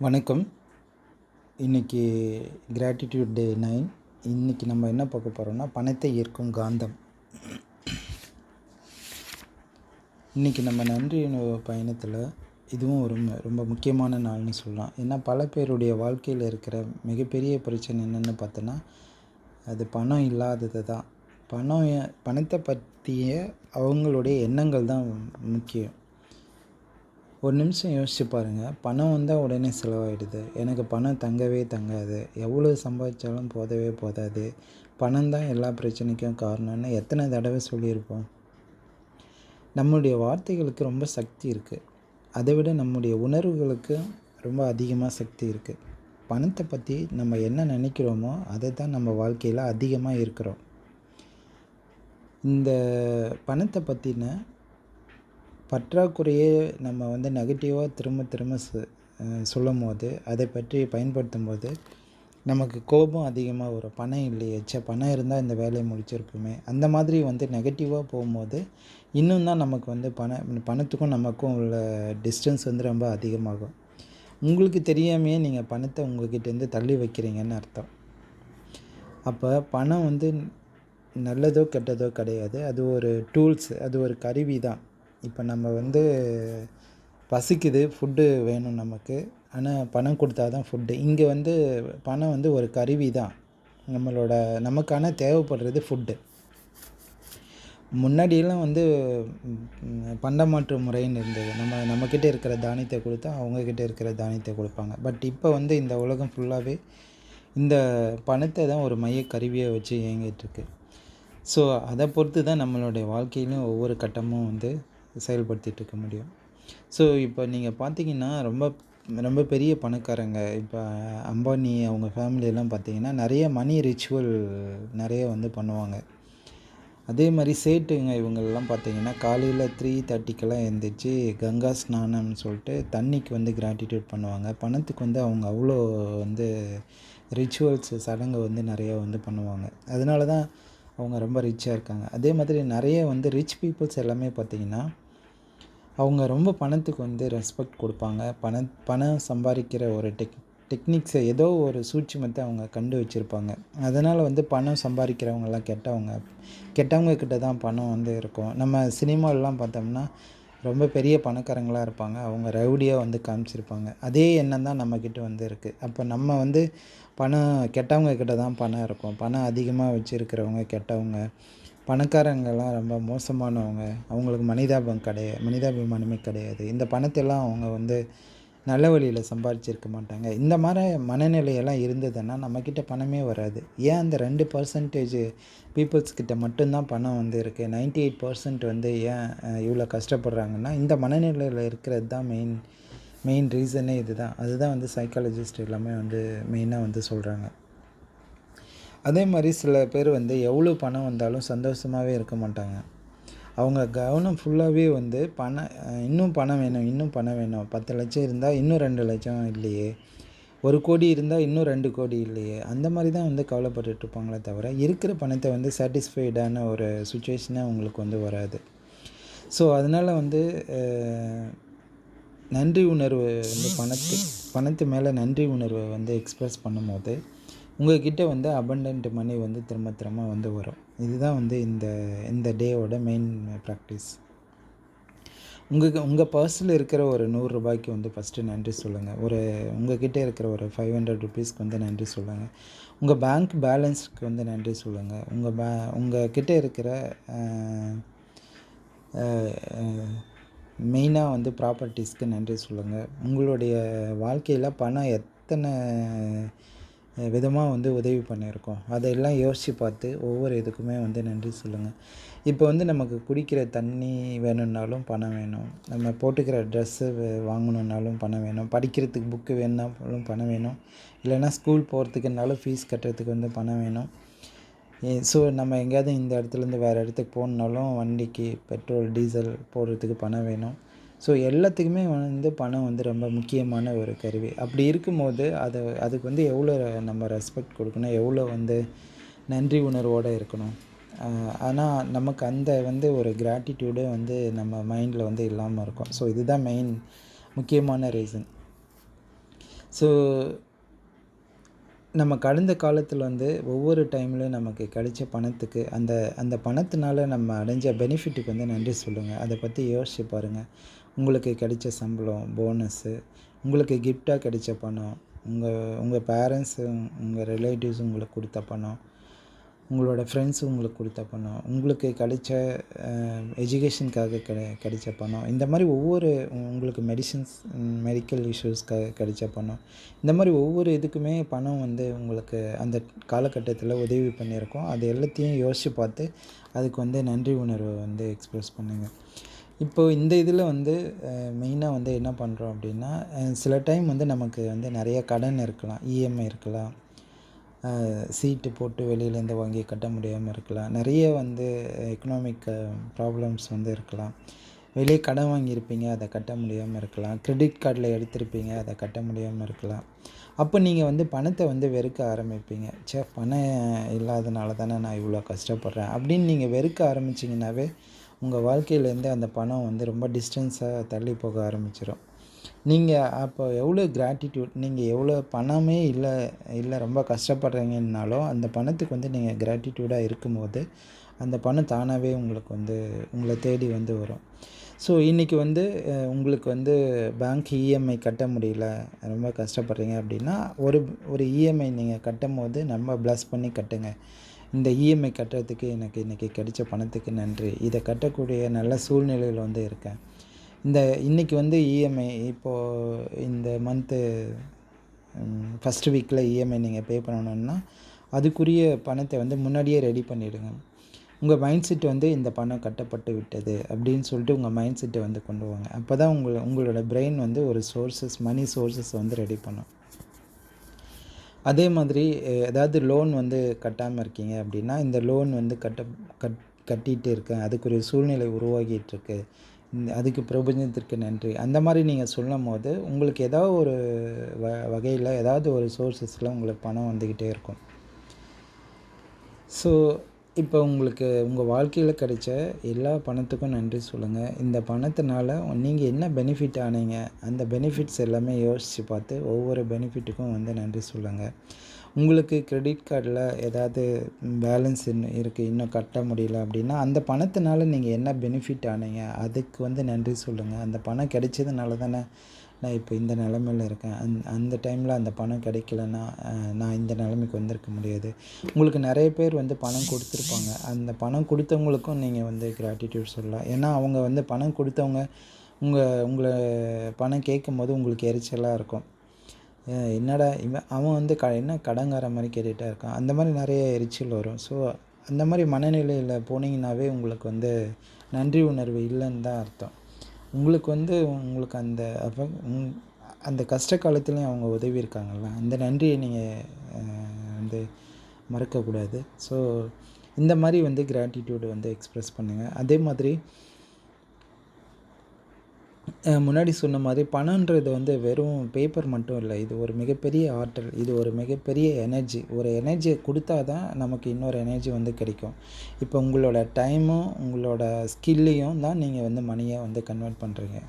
வணக்கம். இன்றைக்கி கிராட்டிடியூட் டே 9. இன்றைக்கி நம்ம என்ன பார்க்க போகிறோம்னா, பணத்தை ஈர்க்கும் காந்தம். இன்றைக்கி நம்ம நன்றி பயணத்தில் இதுவும் ஒரு ரொம்ப முக்கியமான நாள்னு சொல்லலாம். ஏன்னா பல பேருடைய வாழ்க்கையில் இருக்கிற மிகப்பெரிய பிரச்சனை என்னென்னு பார்த்தோன்னா, அது பணம் இல்லாதது தான். பணத்தை பற்றிய அவங்களுடைய எண்ணங்கள் தான் முக்கியம். ஒரு நிமிஷம் யோசிச்சு பாருங்கள். பணம் வந்தால் உடனே செலவாயிடுது. எனக்கு பணம் தங்கவே தங்காது, எவ்வளோ சம்பாதிச்சாலும் போதவே போதாது, பணம் தான் எல்லா பிரச்சனைக்கும் காரணம்னு எத்தனை தடவை சொல்லியிருப்போம். நம்முடைய வார்த்தைகளுக்கு ரொம்ப சக்தி இருக்குது. அதை விட நம்முடைய உணர்வுகளுக்கு ரொம்ப அதிகமாக சக்தி இருக்குது. பணத்தை பற்றி நம்ம என்ன நினைக்கிறோமோ அதை தான் நம்ம வாழ்க்கையில் அதிகமாக இருக்கிறோம். இந்த பணத்தை பற்றின பற்றாக்குறையே நம்ம நெகட்டிவாக திரும்ப சொல்லும் போது, அதை பற்றி பயன்படுத்தும் போது நமக்கு கோபம் அதிகமாக வரும். பணம் இல்லையே, பணம் இருந்தால் இந்த வேலையை முடிச்சிருப்போமே, அந்த மாதிரி நெகட்டிவாக போகும்போது இன்னும் தான் நமக்கு பணத்துக்கும் நமக்கும் உள்ள டிஸ்டன்ஸ் ரொம்ப அதிகமாகும். உங்களுக்கு தெரியாமையே நீங்கள் பணத்தை உங்கள்கிட்டேருந்து தள்ளி வைக்கிறீங்கன்னு அர்த்தம். அப்போ பணம் நல்லதோ கெட்டதோ கிடையாது. அது ஒரு டூல்ஸ், அது ஒரு கருவி தான். இப்போ நம்ம பசிக்குது, ஃபுட்டு வேணும் நமக்கு. ஆனால் பணம் கொடுத்தா தான் ஃபுட்டு. இங்கே பணம் ஒரு கருவி தான். நமக்கான தேவைப்படுறது ஃபுட்டு. முன்னாடியெல்லாம் பண்டமாற்று முறைன்னு இருந்தது. நம்மக்கிட்ட இருக்கிற தானியத்தை கொடுத்தா அவங்கக்கிட்ட இருக்கிற தானியத்தை கொடுப்பாங்க. பட் இப்போ இந்த உலகம் ஃபுல்லாகவே இந்த பணத்தை தான் ஒரு மைய கருவியை வச்சு இயங்கிட்டுருக்கு. ஸோ அதை பொறுத்து தான் நம்மளுடைய வாழ்க்கையிலும் ஒவ்வொரு கட்டமும் செயல்படுத்திகிட்டு இருக்க முடியும். ஸோ இப்போ நீங்கள் பார்த்தீங்கன்னா ரொம்ப பெரிய பணக்காரங்க, இப்போ அம்பானி அவங்க ஃபேமிலியெல்லாம் பார்த்தீங்கன்னா நிறைய மணி ரிச்சுவல் நிறைய பண்ணுவாங்க. அதே மாதிரி சேட்டுங்க இவங்களெல்லாம் பார்த்தீங்கன்னா காலையில் 3:30க்கெல்லாம் எழுந்திரிச்சு கங்கா ஸ்நானம்னு சொல்லிட்டு தண்ணிக்கு கிராட்டிடியூட் பண்ணுவாங்க. பணத்துக்கு அவங்க அவ்வளோ ரிச்சுவல்ஸ் சடங்கு நிறைய பண்ணுவாங்க. அதனால தான் அவங்க ரொம்ப ரிச்சாக இருக்காங்க. அதே மாதிரி நிறைய ரிச் பீப்புள்ஸ் எல்லாமே பார்த்திங்கன்னா அவங்க ரொம்ப பணத்துக்கு ரெஸ்பெக்ட் கொடுப்பாங்க. பணம் சம்பாதிக்கிற ஒரு டெக்னிக்ஸை ஏதோ ஒரு சூட்சுமத்தை அவங்க கண்டு வச்சுருப்பாங்க. அதனால் பணம் சம்பாதிக்கிறவங்கெல்லாம் கெட்டவங்க கிட்ட தான் பணம் இருக்கும். நம்ம சினிமாலெலாம் பார்த்தோம்னா ரொம்ப பெரிய பணக்காரங்களாக இருப்பாங்க. அவங்க ரவுடியாக காமிச்சிருப்பாங்க. அதே எண்ணம் தான் நம்மக்கிட்ட இருக்குது. அப்போ நம்ம பணம் கெட்டவங்க கிட்ட தான் பணம் இருக்கும். பணம் அதிகமாக வச்சுருக்கிறவங்க கெட்டவங்க, பணக்காரங்கள்லாம் ரொம்ப மோசமானவங்க, அவங்களுக்கு மனிதாபிமானமே கிடையாது. இந்த பணத்தெல்லாம் அவங்க நல்ல வழியில் சம்பாதிச்சிருக்க மாட்டாங்க. இந்த மாதிரி மனநிலையெல்லாம் இருந்ததுன்னா நம்மக்கிட்ட பணமே வராது. ஏன் அந்த 2% பீப்புள்ஸ்கிட்ட மட்டும்தான் பணம் இருக்குது. 98% ஏன் இவ்வளோ கஷ்டப்படுறாங்கன்னா இந்த மனநிலையில் இருக்கிறது தான் மெயின் ரீசனே இதுதான். அதுதான் சைக்காலஜிஸ்ட் எல்லாமே மெயினாக சொல்கிறாங்க. அதே மாதிரி சில பேர் எவ்வளோ பணம் வந்தாலும் சந்தோஷமாகவே இருக்க மாட்டாங்க. அவங்க கவனம் ஃபுல்லாகவே இன்னும் பணம் வேணும். 10 லட்சம் இருந்தால் இன்னும் 2 லட்சம் இல்லையே, 1 கோடி இருந்தால் இன்னும் 2 கோடி இல்லையே, அந்த மாதிரி தான் கவலைப்பட்டுட்ருப்பாங்களே தவிர இருக்கிற பணத்தை சாட்டிஸ்ஃபைடான ஒரு சுச்சுவேஷனே அவங்களுக்கு வராது. ஸோ அதனால் நன்றி உணர்வு பணத்து மேலே நன்றி உணர்வை எக்ஸ்ப்ரெஸ் பண்ணும்போது உங்கள்கிட்ட அபண்டன்ட் மணி திரும்ப வரும். இதுதான் இந்த டேவோட மெயின் ப்ராக்டிஸ். உங்கள் பர்ஸில் இருக்கிற ஒரு 100 ரூபாய்க்கு ஃபஸ்ட்டு நன்றி சொல்லுங்கள். உங்கள்கிட்ட இருக்கிற ஒரு 500 ருபீஸ்க்கு நன்றி சொல்லுங்கள். உங்கள் பேங்க் பேலன்ஸுக்கு நன்றி சொல்லுங்கள். உங்கள் கிட்ட இருக்கிற மெயினாக ப்ராப்பர்ட்டிஸ்க்கு நன்றி சொல்லுங்கள். உங்களுடைய வாழ்க்கையில் பணம் எத்தனை விதமாக உதவி பண்ணியிருக்கோம் அதையெல்லாம் யோசித்து பார்த்து ஒவ்வொரு இதுக்குமே நன்றி சொல்லுங்கள். இப்போ நமக்கு குடிக்கிற தண்ணி வேணும்னாலும் பணம் வேணும், நம்ம போட்டுக்கிற ட்ரெஸ்ஸு வாங்கணுன்னாலும் பணம் வேணும், படிக்கிறதுக்கு புக்கு வேணுன்னாலும் பணம் வேணும், இல்லைன்னா ஸ்கூல் போகிறதுக்குனாலும் ஃபீஸ் கட்டுறதுக்கு பணம் வேணும். ஸோ நம்ம எங்கேயாவது இந்த இடத்துலேருந்து வேறு இடத்துக்கு போகணுன்னாலும் வண்டிக்கு பெட்ரோல் டீசல் போடுறதுக்கு பணம் வேணும். ஸோ எல்லாத்துக்குமே பணம் ரொம்ப முக்கியமான ஒரு கருவி. அப்படி இருக்கும்போது அதுக்கு எவ்வளோ நம்ம ரெஸ்பெக்ட் கொடுக்கணும், எவ்வளோ நன்றி உணர்வோடு இருக்கணும். ஆனால் நமக்கு அந்த ஒரு கிராட்டிடியூடே நம்ம மைண்டில் இல்லாமல் இருக்கும். ஸோ இதுதான் முக்கியமான ரீசன். ஸோ நம்ம கடந்த காலத்தில் வந்து ஒவ்வொரு டைம்லையும் நமக்கு கிடைச்ச பணத்துக்கு அந்த அந்த பணத்தினால நம்ம அடைஞ்ச பெனிஃபிட்டுக்கு வந்து நன்றி சொல்லுங்கள். அதை பற்றி யோசிச்சு பாருங்கள். உங்களுக்கு கிடைச்ச சம்பளம், போனஸ்ஸு, உங்களுக்கு கிஃப்டாக கிடைச்ச பணம், உங்கள் உங்கள் பேரண்ட்ஸு, உங்கள் ரிலேட்டிவ்ஸ் உங்களுக்கு கொடுத்த பணம், உங்களோட ஃப்ரெண்ட்ஸ் உங்களுக்கு கொடுத்த பணம், உங்களுக்கு கிடைச்ச எஜுகேஷனுக்காக கிடைச்ச பணம், இந்த மாதிரி ஒவ்வொரு உங்களுக்கு மெடிக்கல் இஷ்யூஸ்க்காக கிடைச்ச பணம், இந்த மாதிரி ஒவ்வொரு இதுக்குமே பணம் வந்து உங்களுக்கு அந்த காலகட்டத்தில் உதவி பண்ணியிருக்கோம். அது எல்லாத்தையும் யோசித்து பார்த்து அதுக்கு வந்து நன்றி உணர்வை வந்து எக்ஸ்ப்ரெஸ் பண்ணுங்கள். இப்போது இந்த இதில் வந்து மெயினாக வந்து என்ன பண்ணுறோம் அப்படின்னா, சில டைம் வந்து நமக்கு வந்து நிறைய கடன் இருக்கலாம், இஎம்ஐ இருக்கலாம், சீட்டு போட்டு வெளியிலேருந்து வாங்கி கட்ட முடியாமல் இருக்கலாம், நிறைய வந்து எக்கனாமிக் ப்ராப்ளம்ஸ் வந்து இருக்கலாம், வெளியே கடன் வாங்கியிருப்பீங்க அதை கட்ட முடியாமல் இருக்கலாம், கிரெடிட் கார்டில் எடுத்திருப்பீங்க அதை கட்ட முடியாமல் இருக்கலாம். அப்போ நீங்கள் வந்து பணத்தை வந்து வெறுக்க ஆரம்பிப்பீங்க. பணம் இல்லாதனால தானே நான் இவ்வளோ கஷ்டப்படுறேன் அப்படின்னு நீங்கள் வெறுக்க ஆரம்பிச்சிங்கனாவே உங்கள் வாழ்க்கையிலேருந்து அந்த பணம் வந்து ரொம்ப டிஸ்டன்ஸாக தள்ளி போக ஆரம்பிச்சிடும். நீங்கள் அப்போ எவ்வளோ கிராட்டிடியூட், நீங்கள் எவ்வளோ பணமே இல்லை ரொம்ப கஷ்டப்படுறீங்கன்னாலும் அந்த பணத்துக்கு வந்து நீங்கள் கிராட்டிடியூடாக இருக்கும்போது அந்த பணம் தானாகவே உங்களுக்கு வந்து உங்களை தேடி வந்து வரும். ஸோ இன்றைக்கி வந்து உங்களுக்கு வந்து பேங்க் இஎம்ஐ கட்ட முடியல, ரொம்ப கஷ்டப்படுறீங்க அப்படின்னா ஒரு இஎம்ஐ நீங்கள் கட்டும் போது நம்ம ப்ளஸ் பண்ணி கட்டுங்க. இந்த இஎம்ஐ கட்டுறதுக்கு எனக்கு இன்றைக்கி கிடைச்ச பணத்துக்கு நன்றி, இதை கட்டக்கூடிய நல்ல சூழ்நிலையில் வந்து இருக்கேன். இன்றைக்கி வந்து இஎம்ஐ இப்போது இந்த மந்த்து ஃபஸ்ட்டு வீக்கில் இஎம்ஐ நீங்கள் பே பண்ணணுன்னா அதுக்குரிய பணத்தை வந்து முன்னாடியே ரெடி பண்ணிவிடுங்க. உங்கள் மைண்ட் செட் வந்து இந்த பணம் கட்டப்பட்டு விட்டது அப்படின்னு சொல்லிட்டு உங்கள் மைண்ட் செட்டை வந்து கொண்டு வாங்க. அப்போ தான் உங்களோட பிரெயின் வந்து ஒரு மணி சோர்ஸஸ் வந்து ரெடி பண்ணும். அதே மாதிரி ஏதாவது லோன் வந்து கட்டாமல் இருக்கீங்க அப்படின்னா, இந்த லோன் வந்து கட்டிகிட்டு இருக்கேன், அதுக்குரிய சூழ்நிலை உருவாகிட்டுருக்கு, அதுக்கு பிரபஞ்சத்திற்கு நன்றி, அந்த மாதிரி நீங்கள் சொல்லும் போது உங்களுக்கு ஏதாவது ஒரு வகையில் ஏதாவது ஒரு சோர்ஸஸில் உங்களுக்கு பணம் வந்துக்கிட்டே இருக்கும். ஸோ இப்போ உங்களுக்கு உங்கள் வாழ்க்கையில் கிடைச்ச எல்லா பணத்துக்கும் நன்றி சொல்லுங்கள். இந்த பணத்தினால நீங்கள் என்ன பெனிஃபிட் ஆனீங்க, அந்த பெனிஃபிட்ஸ் எல்லாமே யோசித்து பார்த்து ஒவ்வொரு பெனிஃபிட்டுக்கும் வந்து நன்றி சொல்லுங்கள். உங்களுக்கு கிரெடிட் கார்டில் ஏதாவது பேலன்ஸ் இருக்குது, இன்னும் கட்ட முடியல அப்படின்னா அந்த பணத்தினால நீங்கள் என்ன பெனிஃபிட் ஆனீங்க அதுக்கு வந்து நன்றி சொல்லுங்கள். அந்த பணம் கிடைச்சதுனால தானே நான் இப்போ இந்த நிலமையில் இருக்கேன். அந்த டைமில் அந்த பணம் கிடைக்கலன்னா நான் இந்த நிலைமைக்கு வந்திருக்க முடியாது. உங்களுக்கு நிறைய பேர் வந்து பணம் கொடுத்துருப்பாங்க. அந்த பணம் கொடுத்தவங்களுக்கும் நீங்கள் வந்து கிராட்டிடியூட் சொல்லலாம். ஏன்னா அவங்க வந்து பணம் கொடுத்தவங்க உங்களை பணம் கேட்கும்போது உங்களுக்கு எரிச்சலாக இருக்கும். என்னடா அவன் வந்து என்ன கடங்கார மாதிரி கேட்டுகிட்டே இருக்கான், அந்த மாதிரி நிறைய எரிச்சல் வரும். ஸோ அந்த மாதிரி மனநிலையில் போனீங்கன்னாவே உங்களுக்கு வந்து நன்றி உணர்வு இல்லைன்னு தான் அர்த்தம். உங்களுக்கு வந்து உங்களுக்கு அந்த கஷ்ட காலத்துலேயும் அவங்க உதவி இருக்காங்கள்ல, அந்த நன்றியை நீங்கள் வந்து மறக்கக்கூடாது. ஸோ இந்த மாதிரி வந்து கிராட்டிடியூடு வந்து எக்ஸ்ப்ரெஸ் பண்ணுங்கள். அதே மாதிரி முன்னாடி சொன்ன மாதிரி பணன்றது வந்து வெறும் பேப்பர் மட்டும் இல்லை, இது ஒரு மிகப்பெரிய ஆற்றல், இது ஒரு மிகப்பெரிய எனர்ஜி. ஒரு எனர்ஜியை கொடுத்தா தான் நமக்கு இன்னொரு எனர்ஜி வந்து கிடைக்கும். இப்போ உங்களோட டைமும் உங்களோட ஸ்கில்லையும் தான் நீங்கள் வந்து மணியை வந்து கன்வெர்ட் பண்ணுறீங்க.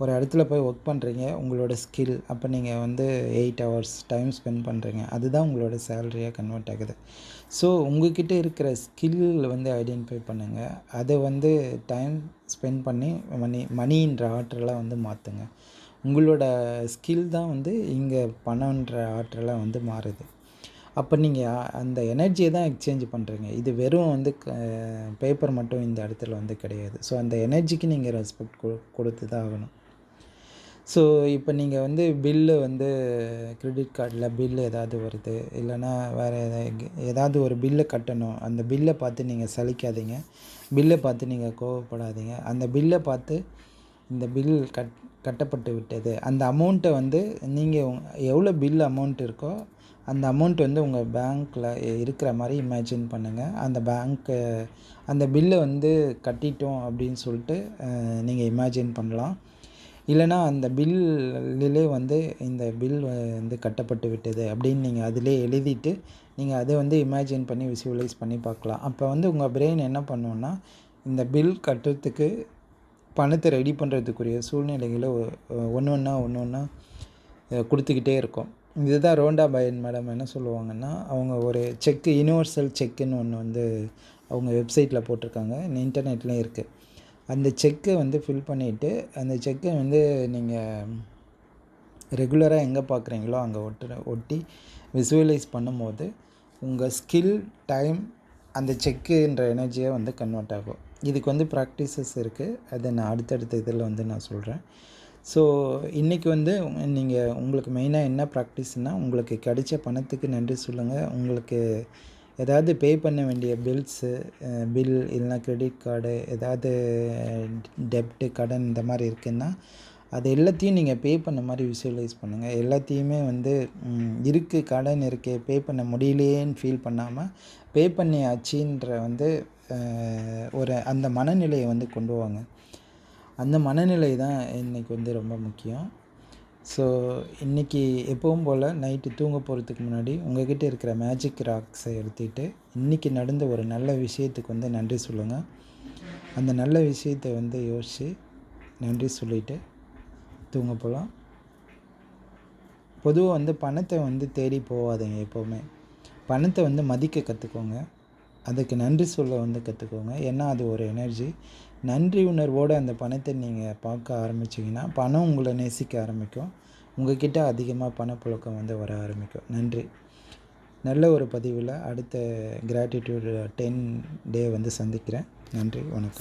ஒரு இடத்துல போய் ஒர்க் பண்ணுறீங்க, உங்களோட ஸ்கில், அப்போ நீங்கள் வந்து 8 ஹவர்ஸ் டைம் ஸ்பெண்ட் பண்ணுறீங்க, அதுதான் உங்களோட சேலரியாக கன்வெர்ட் ஆகுது. ஸோ உங்கள்கிட்ட இருக்கிற ஸ்கில் வந்து ஐடென்டிஃபை பண்ணுங்கள், அதை வந்து டைம் ஸ்பெண்ட் பண்ணி மணின்ற ஆற்றலாக வந்து மாற்றுங்க. உங்களோட ஸ்கில் தான் வந்து இங்கே பணன்ற ஆற்றலாக வந்து மாறுது. அப்போ நீங்கள் அந்த எனர்ஜியை தான் எக்ஸ்சேஞ்ச் பண்ணுறீங்க. இது வெறும் வந்து பேப்பர் மட்டும் இந்த இடத்துல வந்து கிடையாது. ஸோ அந்த எனர்ஜிக்கு நீங்கள் ரெஸ்பெக்ட் கொடுத்து தான் ஆகணும். ஸோ இப்போ நீங்கள் வந்து பில்லு வந்து கிரெடிட் கார்டில் பில்லு ஏதாவது வருது, இல்லைனா வேறு ஏதாவது ஒரு பில்லை கட்டணும், அந்த பில்லை பார்த்து நீங்கள் சலிக்காதீங்க, பில்லை பார்த்து நீங்கள் கோவப்படாதீங்க. அந்த பில்லை பார்த்து இந்த பில் கட்டப்பட்டு விட்டது, அந்த அமௌண்ட்டை வந்து நீங்கள் எவ்வளோ பில் அமௌண்ட் இருக்கோ அந்த அமௌண்ட் வந்து உங்கள் பேங்க்கில் இருக்கிற மாதிரி இமேஜின் பண்ணுங்கள். அந்த பில்லை வந்து கட்டிட்டோம் அப்படின்னு சொல்லிட்டு நீங்கள் இமேஜின் பண்ணலாம். இல்லைனா அந்த பில்லிலே வந்து இந்த பில் வந்து கட்டப்பட்டு விட்டது அப்படின்னு நீங்கள் அதிலே எழுதிட்டு நீங்கள் அதை வந்து இமேஜின் பண்ணி விசுவலைஸ் பண்ணி பார்க்கலாம். அப்போ வந்து உங்கள் பிரெயின் என்ன பண்ணுன்னா, இந்த பில் கட்டுறதுக்கு பணத்தை ரெடி பண்ணுறதுக்குரிய சூழ்நிலைகளை ஒன்று ஒன்றா கொடுத்துக்கிட்டே இருக்கும். இதுதான் ரோண்டா பையன் மேடம் என்ன சொல்லுவாங்கன்னா, அவங்க ஒரு செக்கு யுனிவர்சல் செக்குன்னு ஒன்று வந்து அவங்க வெப்சைட்டில் போட்டிருக்காங்க. இன்டர்நெட்லேயும் இருக்குது. அந்த செக்கை வந்து ஃபில் பண்ணிவிட்டு அந்த செக்கை வந்து நீங்கள் ரெகுலராக எங்கே பார்க்குறீங்களோ அங்கே ஒட்டி விசுவலைஸ் பண்ணும்போது உங்கள் ஸ்கில், டைம், அந்த செக்குன்ற எனர்ஜியை வந்து கன்வெர்ட் ஆகும். இதுக்கு வந்து ப்ராக்டிசஸ் இருக்குது. அதை நான் அடுத்தடுத்த இதில் வந்து நான் சொல்கிறேன். ஸோ இன்றைக்கி வந்து நீங்கள் உங்களுக்கு மெயினாக என்ன ப்ராக்டிஸ்னால், உங்களுக்கு கிடைச்ச பணத்துக்கு நன்றி சொல்லுங்கள். உங்களுக்கு ஏதாவது பே பண்ண வேண்டிய பில் இல்லைனா கிரெடிட் கார்டு, ஏதாவது டெப்ட்டு, கடன் இந்த மாதிரி இருக்குன்னா அது எல்லாத்தையும் நீங்கள் பே பண்ண மாதிரி விசுவலைஸ் பண்ணுங்கள். எல்லாத்தையுமே வந்து இருக்குது, கடன் இருக்குது, பே பண்ண முடியலையேன்னு ஃபீல் பண்ணாமல் பே பண்ணியாச்சின்ற வந்து ஒரு அந்த மனநிலையை வந்து கொண்டு வாங்க. அந்த மனநிலை தான் இன்றைக்கி வந்து ரொம்ப முக்கியம். ஸோ இன்றைக்கி எப்பவும் போல் நைட்டு தூங்க போகிறதுக்கு முன்னாடி உங்கள்கிட்ட இருக்கிற மேஜிக் ராக்ஸை எடுத்துகிட்டு இன்றைக்கி நடந்த ஒரு நல்ல விஷயத்துக்கு வந்து நன்றி சொல்லுங்கள். அந்த நல்ல விஷயத்தை வந்து யோசித்து நன்றி சொல்லிவிட்டு தூங்க போகலாம். பொதுவாக வந்து பணத்தை வந்து தேடி போகாதீங்க. எப்போவுமே பணத்தை வந்து மதிக்க கற்றுக்கோங்க. அதுக்கு நன்றி சொல்ல வந்து கற்றுக்கோங்க. ஏன்னா அது ஒரு எனர்ஜி. நன்றி உணர்வோடு அந்த பணத்தை நீங்கள் பார்க்க ஆரம்பிச்சிங்கன்னா பணம் உங்களை நேசிக்க ஆரம்பிக்கும். உங்கள்கிட்ட அதிகமாக பணப்புழக்கம் வந்து வர ஆரம்பிக்கும். நன்றி. நல்ல ஒரு பதிவில் அடுத்த கிராட்டிடியூட் 10 டே வந்து சந்திக்கிறேன். நன்றி, வணக்கம்.